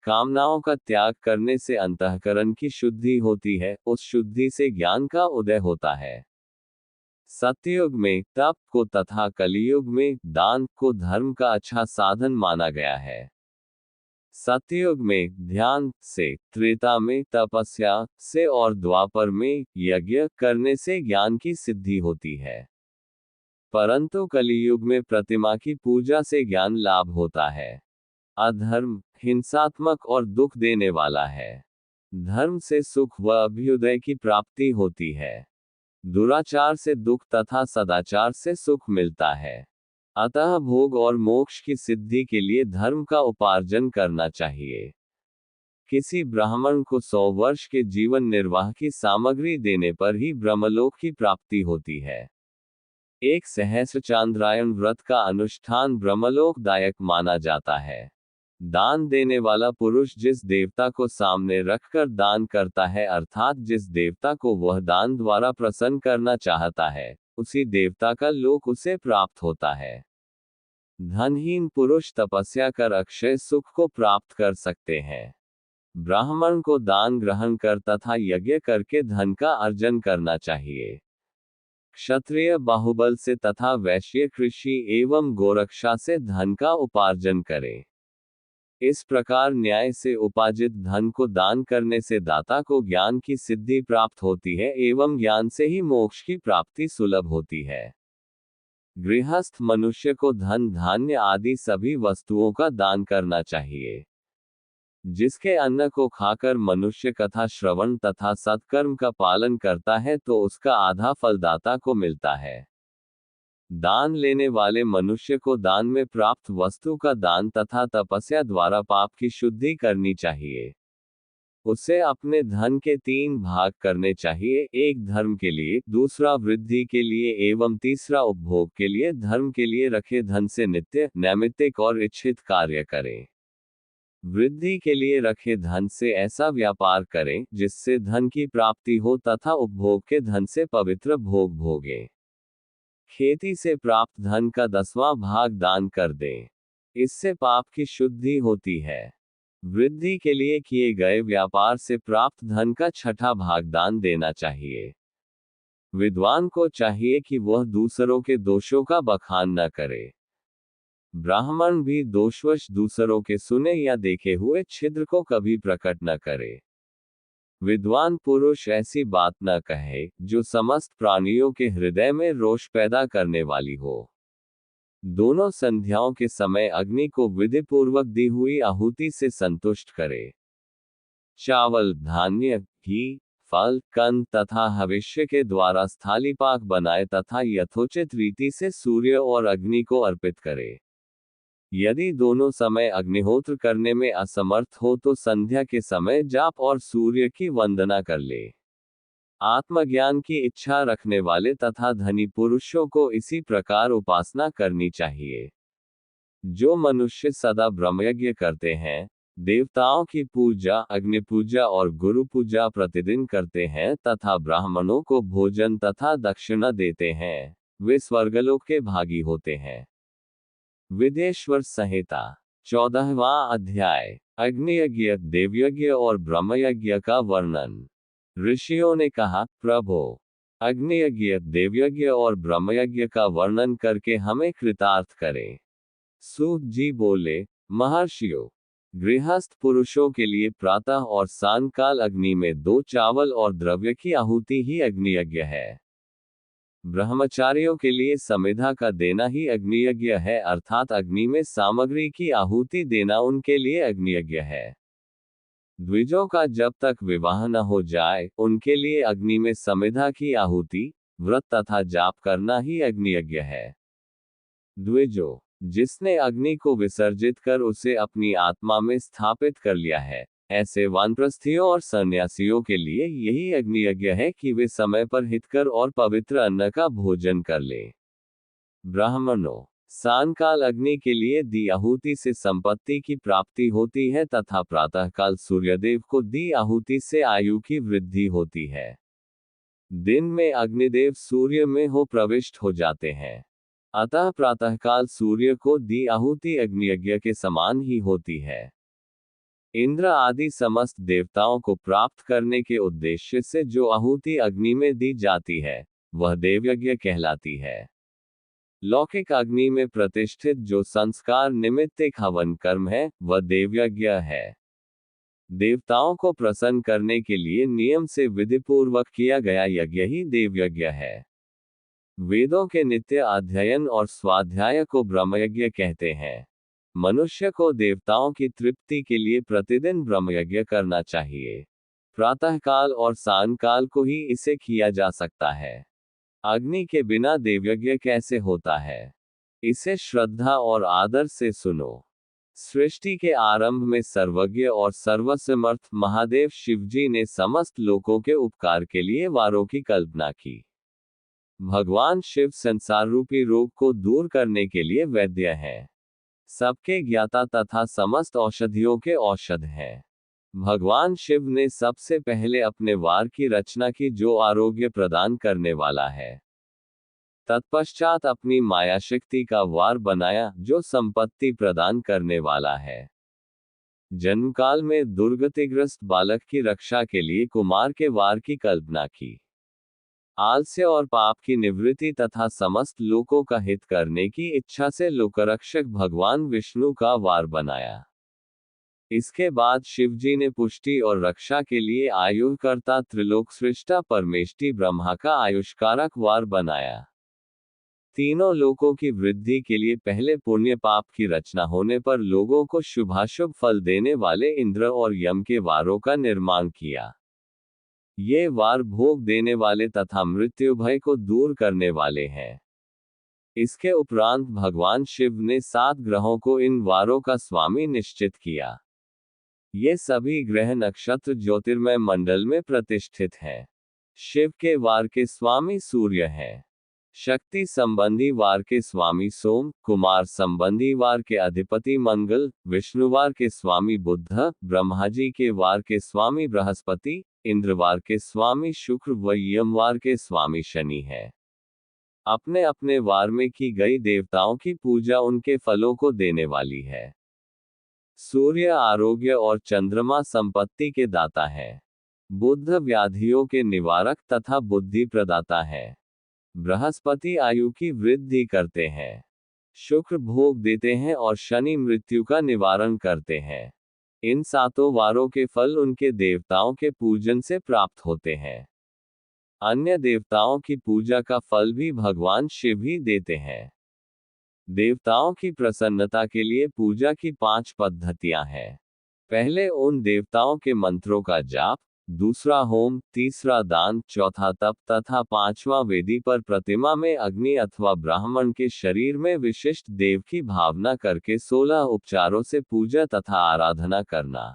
कामनाओं का त्याग करने से अंतःकरण की शुद्धि होती है, उस शुद्धि से ज्ञान का उदय होता है। सत्ययुग में तप को तथा कलियुग में दान को धर्म का अच्छा साधन माना गया है। सत्ययुग में ध्यान से, त्रेता में तपस्या से और द्वापर में यज्ञ करने से ज्ञान की सिद्धि होती है। परंतु कलियुग में प्रतिमा की पूजा से ज्ञान लाभ होता है। अधर्म हिंसात्मक और दुख देने वाला है। धर्म से सुख व अभ्युदय की प्राप्ति होती है। दुराचार से दुख तथा सदाचार से सुख मिलता है। अतः भोग और मोक्ष की सिद्धि के लिए धर्म का उपार्जन करना चाहिए। किसी ब्राह्मण को 100 वर्ष के जीवन निर्वाह की सामग्री देने पर ही ब्रह्मलोक की प्राप्ति होती है। एक सहस्र चांद्रायण व्रत का अनुष्ठान ब्रह्मलोकदायक माना जाता है। दान देने वाला पुरुष जिस देवता को सामने रखकर दान करता है, अर्थात जिस देवता को वह दान द्वारा प्रसन्न करना चाहता है, उसी देवता का लोक उसे प्राप्त होता है। धनहीन पुरुष तपस्या कर अक्षय सुख को प्राप्त कर सकते हैं। ब्राह्मण को दान ग्रहण कर तथा यज्ञ करके धन का अर्जन करना चाहिए। क्षत्रिय बाहुबल से तथा वैश्य कृषि एवं गोरक्षा से धन का उपार्जन करे। इस प्रकार न्याय से उपार्जित धन को दान करने से दाता को ज्ञान की सिद्धि प्राप्त होती है एवं ज्ञान से ही मोक्ष की प्राप्ति सुलभ होती है। गृहस्थ मनुष्य को धन धान्य आदि सभी वस्तुओं का दान करना चाहिए। जिसके अन्न को खाकर मनुष्य कथा श्रवण तथा सत्कर्म का पालन करता है तो उसका आधा फल दाता को मिलता है। दान लेने वाले मनुष्य को दान में प्राप्त वस्तु का दान तथा तपस्या द्वारा पाप की शुद्धि करनी चाहिए। उसे अपने धन के 3 भाग करने चाहिए, एक धर्म के लिए, दूसरा वृद्धि के लिए एवं तीसरा उपभोग के लिए। धर्म के लिए रखे धन से नित्य, नैमित्तिक और इच्छित कार्य करें। वृद्धि के लिए रखे धन से ऐसा व्यापार करें जिससे धन की प्राप्ति हो तथा उपभोग के धन से पवित्र भोग भोगें। खेती से प्राप्त धन का 10वां भाग दान कर दें, इससे पाप की शुद्धि होती है। वृद्धि के लिए किए गए व्यापार से प्राप्त धन का 6ठा भाग दान देना चाहिए। विद्वान को चाहिए कि वह दूसरों के दोषों का बखान न करे। ब्राह्मण भी दोषवश दूसरों के सुने या देखे हुए छिद्र को कभी प्रकट न करे। विद्वान पुरुष ऐसी बात न कहे जो समस्त प्राणियों के हृदय में रोष पैदा करने वाली हो। दोनों संध्याओं के समय अग्नि को विधि पूर्वक दी हुई आहुति से संतुष्ट करे। चावल, धान्य, घी, फल, कंद तथा हविष्य के द्वारा स्थालीपाक बनाए तथा यथोचित रीति से सूर्य और अग्नि को अर्पित करे। यदि दोनों समय अग्निहोत्र करने में असमर्थ हो तो संध्या के समय जाप और सूर्य की वंदना कर ले। आत्मज्ञान की इच्छा रखने वाले तथा धनी पुरुषों को इसी प्रकार उपासना करनी चाहिए। जो मनुष्य सदा ब्रह्मयज्ञ करते हैं, देवताओं की पूजा, अग्नि पूजा और गुरु पूजा प्रतिदिन करते हैं तथा ब्राह्मणों को भोजन तथा दक्षिणा देते हैं, वे स्वर्गलोक के भागी होते हैं। विदेश्वर संहिता 14वां अध्याय। अग्नियज्ञ, देवयज्ञ और ब्रह्मयज्ञ का वर्णन। ऋषियों ने कहा, प्रभो, अग्नियज्ञ, देवयज्ञ और ब्रह्मयज्ञ का वर्णन करके हमें कृतार्थ करें। सूत जी बोले, महर्षियों, गृहस्थ पुरुषों के लिए प्रातः और सांयकाल अग्नि में 2 चावल और द्रव्य की आहुति ही अग्नियज्ञ है। ब्रह्मचारियों के लिए समिधा का देना ही अग्नियज्ञ है, अर्थात अग्नि में सामग्री की आहुति देना उनके लिए अग्नियज्ञ है। द्विजों का जब तक विवाह न हो जाए, उनके लिए अग्नि में समिधा की आहुति, व्रत तथा जाप करना ही अग्नियज्ञ है। द्विजो, जिसने अग्नि को विसर्जित कर उसे अपनी आत्मा में स्थापित कर लिया है, ऐसे वानप्रस्थियों और सन्यासियों के लिए यही अग्नि यज्ञ है कि वे समय पर हितकर और पवित्र अन्न का भोजन कर लें। ब्राह्मणों, सायंकाल अग्नि के लिए दी आहुति से संपत्ति की प्राप्ति होती है तथा प्रातःकाल सूर्यदेव को दी आहुति से आयु की वृद्धि होती है। दिन में अग्निदेव सूर्य में हो प्रविष्ट हो जाते हैं, अतः प्रातःकाल सूर्य को दी आहुति अग्नियज्ञ के समान ही होती है। इंद्र आदि समस्त देवताओं को प्राप्त करने के उद्देश्य से जो आहुति अग्नि में दी जाती है, वह देवयज्ञ कहलाती है। लौकिक अग्नि में प्रतिष्ठित जो संस्कार निमित्तिक हवन कर्म है, वह देवयज्ञ है। देवताओं को प्रसन्न करने के लिए नियम से विधिपूर्वक किया गया यज्ञ ही देवयज्ञ है। वेदों के नित्य अध्ययन और स्वाध्याय को ब्रह्मयज्ञ कहते हैं। मनुष्य को देवताओं की तृप्ति के लिए प्रतिदिन ब्रह्मयज्ञ करना चाहिए। प्रातःकाल और सायंकाल को ही इसे किया जा सकता है। अग्नि के बिना देवयज्ञ कैसे होता है, इसे श्रद्धा और आदर से सुनो। सृष्टि के आरंभ में सर्वज्ञ और सर्वसमर्थ महादेव शिवजी ने समस्त लोकों के उपकार के लिए वारों की कल्पना की। भगवान शिव संसार रूपी रोग को दूर करने के लिए वैद्य हैं, सबके ज्ञाता तथा समस्त औषधियों के औषध हैं। भगवान शिव ने सबसे पहले अपने वार की रचना की जो आरोग्य प्रदान करने वाला है। तत्पश्चात अपनी माया शक्ति का वार बनाया जो संपत्ति प्रदान करने वाला है। जन्मकाल में दुर्गतिग्रस्त बालक की रक्षा के लिए कुमार के वार की कल्पना की। आलस्य और पाप की निवृत्ति तथा समस्त लोकों का हित करने की इच्छा से लोकरक्षक भगवान विष्णु का वार बनाया। इसके बाद शिवजी ने पुष्टि और रक्षा के लिए आयुर्कर्ता त्रिलोक सृष्टा परमेष्टि ब्रह्मा का आयुष्कारक वार बनाया। तीनों लोकों की वृद्धि के लिए पहले पुण्य पाप की रचना होने पर लोगों को शुभाशुभ फल देने वाले इंद्र और यम के वारों का निर्माण किया। ये वार भोग देने वाले तथा मृत्यु भय को दूर करने वाले हैं। इसके उपरांत भगवान शिव ने 7 ग्रहों को इन वारों का स्वामी निश्चित किया। ये सभी ग्रह नक्षत्र ज्योतिर्मय मंडल में प्रतिष्ठित हैं। शिव के वार के स्वामी सूर्य हैं। शक्ति संबंधी वार के स्वामी सोम, कुमार संबंधी वार के अधिपति मंगल, विष्णुवार के स्वामी बुध, ब्रह्माजी के वार के स्वामी बृहस्पति, इंद्रवार के स्वामी शुक्र व यमवार के स्वामी शनि है। अपने अपने वार में की गई देवताओं की पूजा उनके फलों को देने वाली है। सूर्य आरोग्य और चंद्रमा संपत्ति के दाता है। बुध व्याधियों के निवारक तथा बुद्धि प्रदाता है। बृहस्पति आयु की वृद्धि करते हैं। शुक्र भोग देते हैं और शनि मृत्यु का निवारण करते हैं। इन 7 वारों के फल उनके देवताओं के पूजन से प्राप्त होते हैं। अन्य देवताओं की पूजा का फल भी भगवान शिव ही देते हैं। देवताओं की प्रसन्नता के लिए पूजा की 5 पद्धतियां हैं। पहले उन देवताओं के मंत्रों का जाप, दूसरा होम, तीसरा दान, चौथा तप तथा 5वां वेदी पर प्रतिमा में अग्नि अथवा ब्राह्मण के शरीर में विशिष्ट देव की भावना करके 16 उपचारों से पूजा तथा आराधना करना।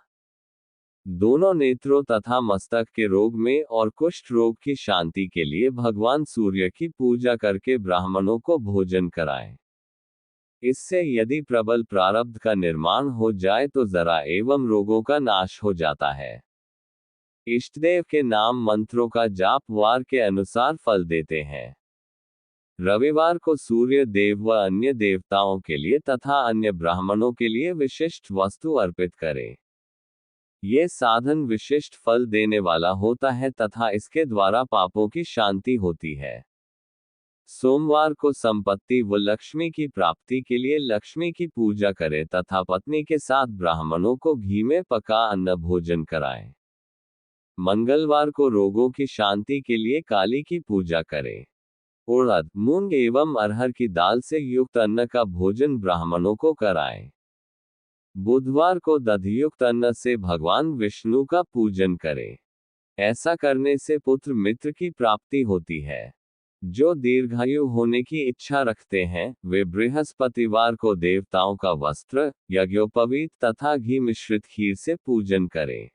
दोनों नेत्रों तथा मस्तक के रोग में और कुष्ठ रोग की शांति के लिए भगवान सूर्य की पूजा करके ब्राह्मणों को भोजन कराएं। इससे यदि प्रबल प्रारब्ध का निर्माण हो जाए तो जरा एवं रोगों का नाश हो जाता है। इष्टदेव के नाम मंत्रों का जाप वार के अनुसार फल देते हैं। रविवार को सूर्य देव व अन्य देवताओं के लिए तथा अन्य ब्राह्मणों के लिए विशिष्ट वस्तु अर्पित करें। ये साधन विशिष्ट फल देने वाला होता है तथा इसके द्वारा पापों की शांति होती है। सोमवार को संपत्ति व लक्ष्मी की प्राप्ति के लिए लक्ष्मी की पूजा करें तथा पत्नी के साथ ब्राह्मणों को घी में पका अन्न भोजन कराएं। मंगलवार को रोगों की शांति के लिए काली की पूजा करें। उड़द, मूंग एवं अरहर की दाल से युक्त अन्न का भोजन ब्राह्मणों को कराएं। बुधवार को दधियुक्त अन्न से भगवान विष्णु का पूजन करें। ऐसा करने से पुत्र मित्र की प्राप्ति होती है। जो दीर्घायु होने की इच्छा रखते हैं, वे बृहस्पतिवार को देवताओं का वस्त्र, यज्ञोपवीत तथा घी मिश्रित खीर से पूजन करें।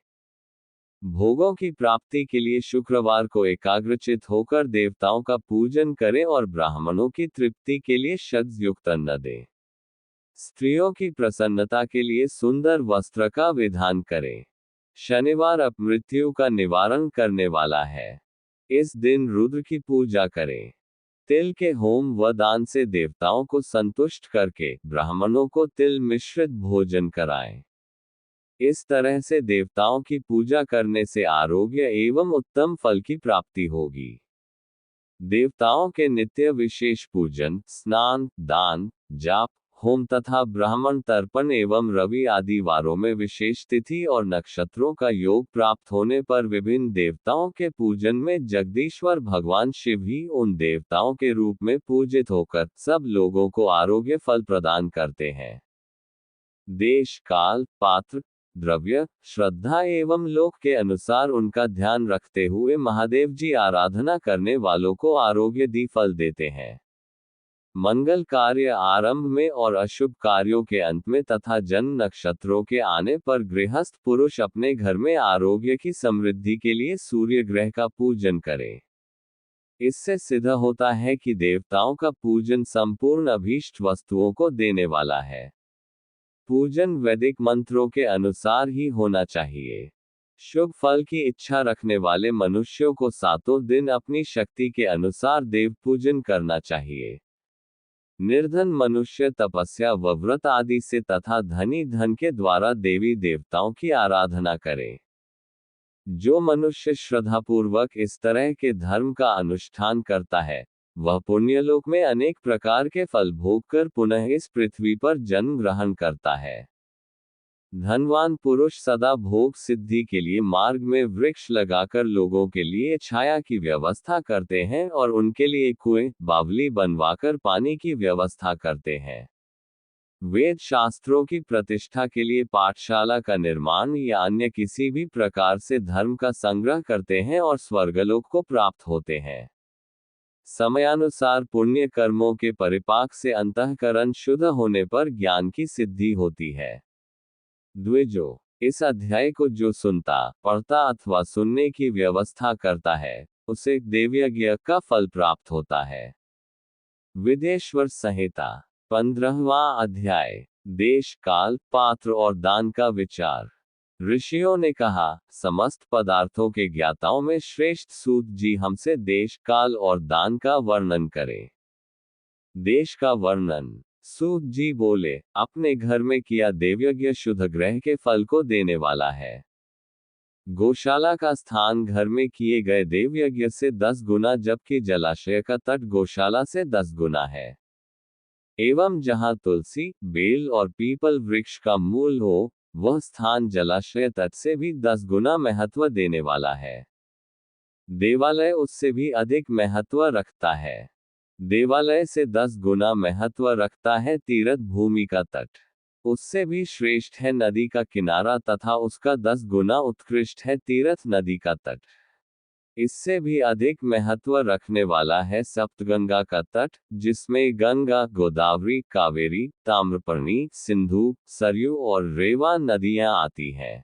भोगों की प्राप्ति के लिए शुक्रवार को एकाग्रचित होकर देवताओं का पूजन करें और ब्राह्मणों की तृप्ति के लिए शक्ति युक्त अन्न दें। स्त्रियों की प्रसन्नता के लिए सुंदर वस्त्र का विधान करें। शनिवार अपमृत्यु का निवारण करने वाला है। इस दिन रुद्र की पूजा करें। तिल के होम व दान से देवताओं को संतुष्ट करके ब्राह्मणों को तिल मिश्रित भोजन कराएं। इस तरह से देवताओं की पूजा करने से आरोग्य एवं उत्तम फल की प्राप्ति होगी। देवताओं के नित्य विशेष पूजन, स्नान, दान, जाप, होम तथा ब्राह्मण तर्पण एवं रवि आदि वारों में विशेष तिथि और नक्षत्रों का योग प्राप्त होने पर विभिन्न देवताओं के पूजन में जगदीश्वर भगवान शिव ही उन देवताओं के रूप में पूजित होकर सब लोगों को आरोग्य फल प्रदान करते हैं। देश, काल, पात्र, द्रव्य, श्रद्धा एवं लोक के अनुसार उनका ध्यान रखते हुए महादेव जी आराधना करने वालों को आरोग्य दी फल देते हैं। मंगल कार्य आरंभ में और अशुभ कार्यों के अंत में तथा जन्म नक्षत्रों के आने पर गृहस्थ पुरुष अपने घर में आरोग्य की समृद्धि के लिए सूर्य ग्रह का पूजन करें। इससे सिद्ध होता है कि देवताओं का पूजन संपूर्ण अभीष्ट वस्तुओं को देने वाला है। पूजन वैदिक मंत्रों के अनुसार ही होना चाहिए। शुभ फल की इच्छा रखने वाले मनुष्यों को सातों दिन अपनी शक्ति के अनुसार देव पूजन करना चाहिए। निर्धन मनुष्य तपस्या व व्रत आदि से तथा धनी धन के द्वारा देवी देवताओं की आराधना करे। जो मनुष्य श्रद्धापूर्वक इस तरह के धर्म का अनुष्ठान करता है, वह पुण्यलोक में अनेक प्रकार के फल भोगकर पुनः इस पृथ्वी पर जन्म ग्रहण करता है। धनवान पुरुष सदा भोग सिद्धि के लिए मार्ग में वृक्ष लगाकर लोगों के लिए छाया की व्यवस्था करते हैं और उनके लिए कुएं, बावली बनवाकर पानी की व्यवस्था करते हैं। वेद शास्त्रों की प्रतिष्ठा के लिए पाठशाला का निर्माण या अन्य किसी भी प्रकार से धर्म का संग्रह करते हैं और स्वर्गलोक को प्राप्त होते हैं। समयानुसार पुण्य कर्मों के परिपाक से अंतःकरण शुद्ध होने पर ज्ञान की सिद्धि होती है। द्विजो, इस अध्याय को जो सुनता, पढ़ता अथवा सुनने की व्यवस्था करता है, उसे देवयज्ञ का फल प्राप्त होता है। विदेश्वर संहिता 15वां अध्याय। देश, काल, पात्र और दान का विचार। ऋषियों ने कहा, समस्त पदार्थों के ज्ञाताओं में श्रेष्ठ सूत जी हमसे देश, काल और दान का वर्णन करें। देश का वर्णन। सूत जी बोले, अपने घर में किया देवयज्ञ शुद्ध ग्रह के फल को देने वाला है। गौशाला का स्थान घर में किए गए देवयज्ञ से 10 गुना जबकि जलाशय का तट गौशाला से 10 गुना है। एवं जहाँ तुलसी, बेल और पीपल वृक्ष का मूल हो, वह स्थान जलाशय तट से भी 10 गुना महत्व देने वाला है। देवालय उससे भी अधिक महत्व रखता है। देवालय से 10 गुना महत्व रखता है तीर्थ भूमि का तट। उससे भी श्रेष्ठ है नदी का किनारा तथा उसका 10 गुना उत्कृष्ट है तीर्थ नदी का तट। इससे भी अधिक महत्व रखने वाला है सप्तगंगा का तट, जिसमें गंगा, गोदावरी, कावेरी, ताम्रपर्णी, सिंधु, सरयू और रेवा नदियां आती हैं।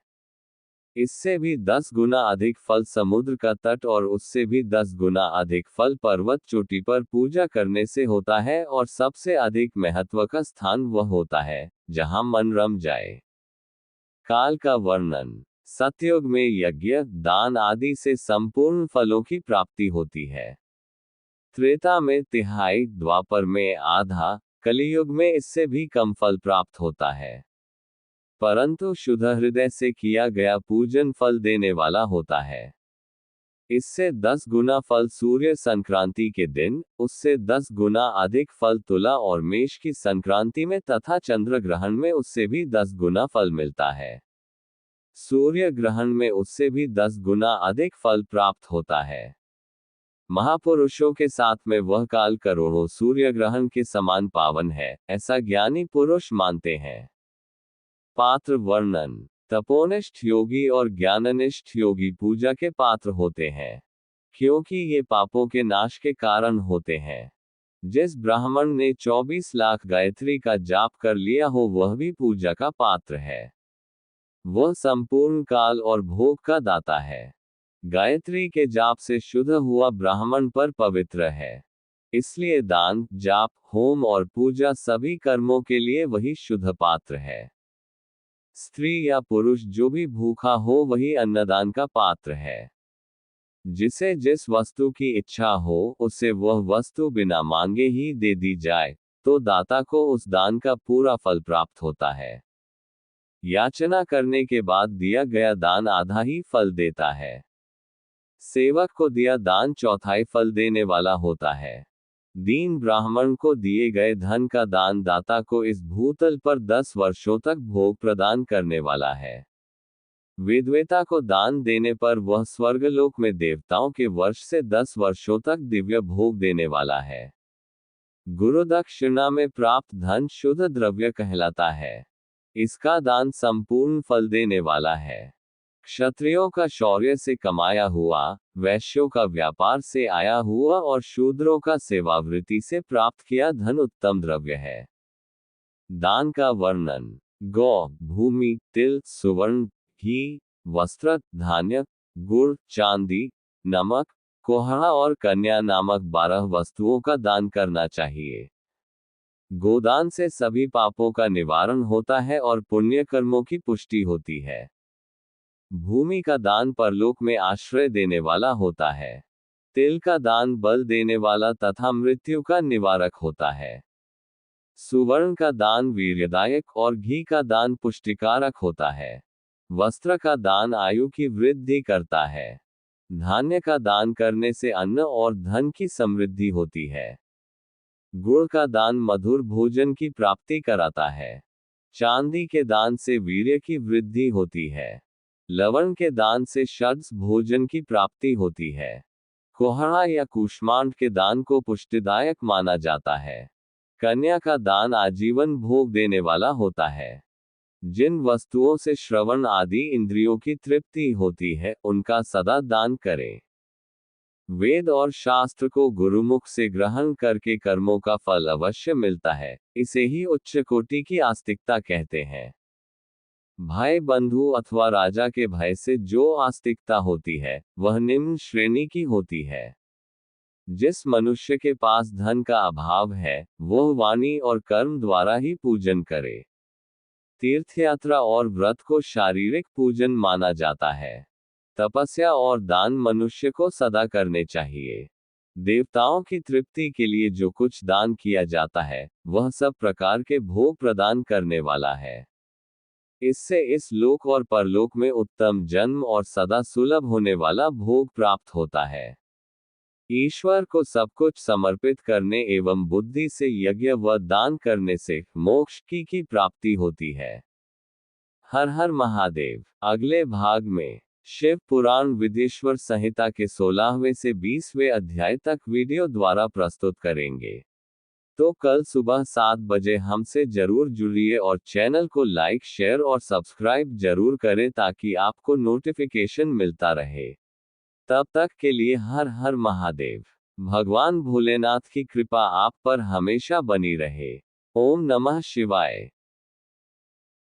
इससे भी 10 गुना अधिक फल समुद्र का तट और उससे भी 10 गुना अधिक फल पर्वत चोटी पर पूजा करने से होता है और सबसे अधिक महत्व का स्थान वह होता है जहां मन रम जाए। काल का वर्णन। सतयुग में यज्ञ, दान आदि से संपूर्ण फलों की प्राप्ति होती है। त्रेता में तिहाई, द्वापर में आधा, कलियुग में इससे भी कम फल प्राप्त होता है। परंतु शुद्ध हृदय से किया गया पूजन फल देने वाला होता है। इससे 10 गुना फल सूर्य संक्रांति के दिन, उससे 10 गुना अधिक फल तुला और मेष की संक्रांति में तथा चंद्र ग्रहण में उससे भी 10 गुना फल मिलता है। सूर्य ग्रहण में उससे भी 10 गुना अधिक फल प्राप्त होता है। महापुरुषों के साथ में वह काल करोड़ों सूर्य ग्रहण के समान पावन है, ऐसा ज्ञानी पुरुष मानते हैं। पात्र वर्णन। तपोनिष्ठ योगी और ज्ञाननिष्ठ योगी पूजा के पात्र होते हैं। क्योंकि ये पापों के नाश के कारण होते हैं। जिस ब्राह्मण ने 24 लाख गायत्री का जाप कर लिया हो वह भी पूजा का पात्र है। वह संपूर्ण काल और भोग का दाता है। गायत्री के जाप से शुद्ध हुआ ब्राह्मण पर पवित्र है। इसलिए दान, जाप, होम और पूजा सभी कर्मों के लिए वही शुद्ध पात्र है। स्त्री या पुरुष जो भी भूखा हो वही अन्नदान का पात्र है। जिसे जिस वस्तु की इच्छा हो उसे वह वस्तु बिना मांगे ही दे दी जाए, तो दाता को उस दान का पूरा फल प्राप्त होता है। याचना करने के बाद दिया गया दान आधा ही फल देता है। सेवक को दिया दान चौथाई फल देने वाला होता है। दीन ब्राह्मण को दिए गए धन का दान दाता को इस भूतल पर 10 वर्षों तक भोग प्रदान करने वाला है। विधवेता को दान देने पर वह स्वर्गलोक में देवताओं के वर्ष से 10 वर्षों तक दिव्य भोग देने वाला है। गुरु दक्षिणा में प्राप्त धन शुद्ध द्रव्य कहलाता है। इसका दान संपूर्ण फल देने वाला है। क्षत्रियों का शौर्य से कमाया हुआ, वैश्यों का व्यापार से आया हुआ और शूद्रों का सेवावृत्ति से प्राप्त किया धन उत्तम द्रव्य है। दान का वर्णन। गौ, भूमि, तिल, सुवर्ण, घी, वस्त्र, धान्य, गुड़, चांदी, नमक, कोहड़ा और कन्या नामक 12 वस्तुओं का दान करना चाहिए। गोदान से सभी पापों का निवारण होता है और पुण्य कर्मों की पुष्टि होती है। भूमि का दान परलोक में आश्रय देने वाला होता है। तिल का दान बल देने वाला तथा मृत्यु का निवारक होता है। सुवर्ण का दान वीर्यदायक और घी का दान पुष्टिकारक होता है। वस्त्र का दान आयु की वृद्धि करता है। धान्य का दान करने से अन्न और धन की समृद्धि होती है। गुड़ का दान मधुर भोजन की प्राप्ति कराता है। चांदी के दान से वीर्य की वृद्धि होती है। लवण के दान से षड्ज भोजन की प्राप्ति होती है। कोहड़ा या कूष्मांड के दान को पुष्टिदायक माना जाता है। कन्या का दान आजीवन भोग देने वाला होता है। जिन वस्तुओं से श्रवण आदि इंद्रियों की तृप्ति होती है उनका सदा दान करें। वेद और शास्त्र को गुरुमुख से ग्रहण करके कर्मों का फल अवश्य मिलता है, इसे ही उच्च कोटि की आस्तिकता कहते हैं। भाई बंधु अथवा राजा के भय से जो आस्तिकता होती है वह निम्न श्रेणी की होती है। जिस मनुष्य के पास धन का अभाव है वह वाणी और कर्म द्वारा ही पूजन करे। तीर्थयात्रा और व्रत को शारीरिक पूजन माना जाता है। तपस्या और दान मनुष्य को सदा करने चाहिए। देवताओं की तृप्ति के लिए जो कुछ दान किया जाता है वह सब प्रकार के भोग प्रदान करने वाला है। इससे इस लोक और परलोक में उत्तम जन्म और सदा सुलभ होने वाला भोग प्राप्त होता है। ईश्वर को सब कुछ समर्पित करने एवं बुद्धि से यज्ञ व दान करने से मोक्ष की प्राप्ति होती है। हर हर महादेव। अगले भाग में शिव पुराण विदेश्वर संहिता के 16वें से 20वें अध्याय तक वीडियो द्वारा प्रस्तुत करेंगे। तो कल सुबह 7 बजे हमसे जरूर जुड़िए और चैनल को लाइक, शेयर और सब्सक्राइब जरूर करें ताकि आपको नोटिफिकेशन मिलता रहे। तब तक के लिए हर हर महादेव। भगवान भोलेनाथ की कृपा आप पर हमेशा बनी रहे। ओम नमः शिवाय।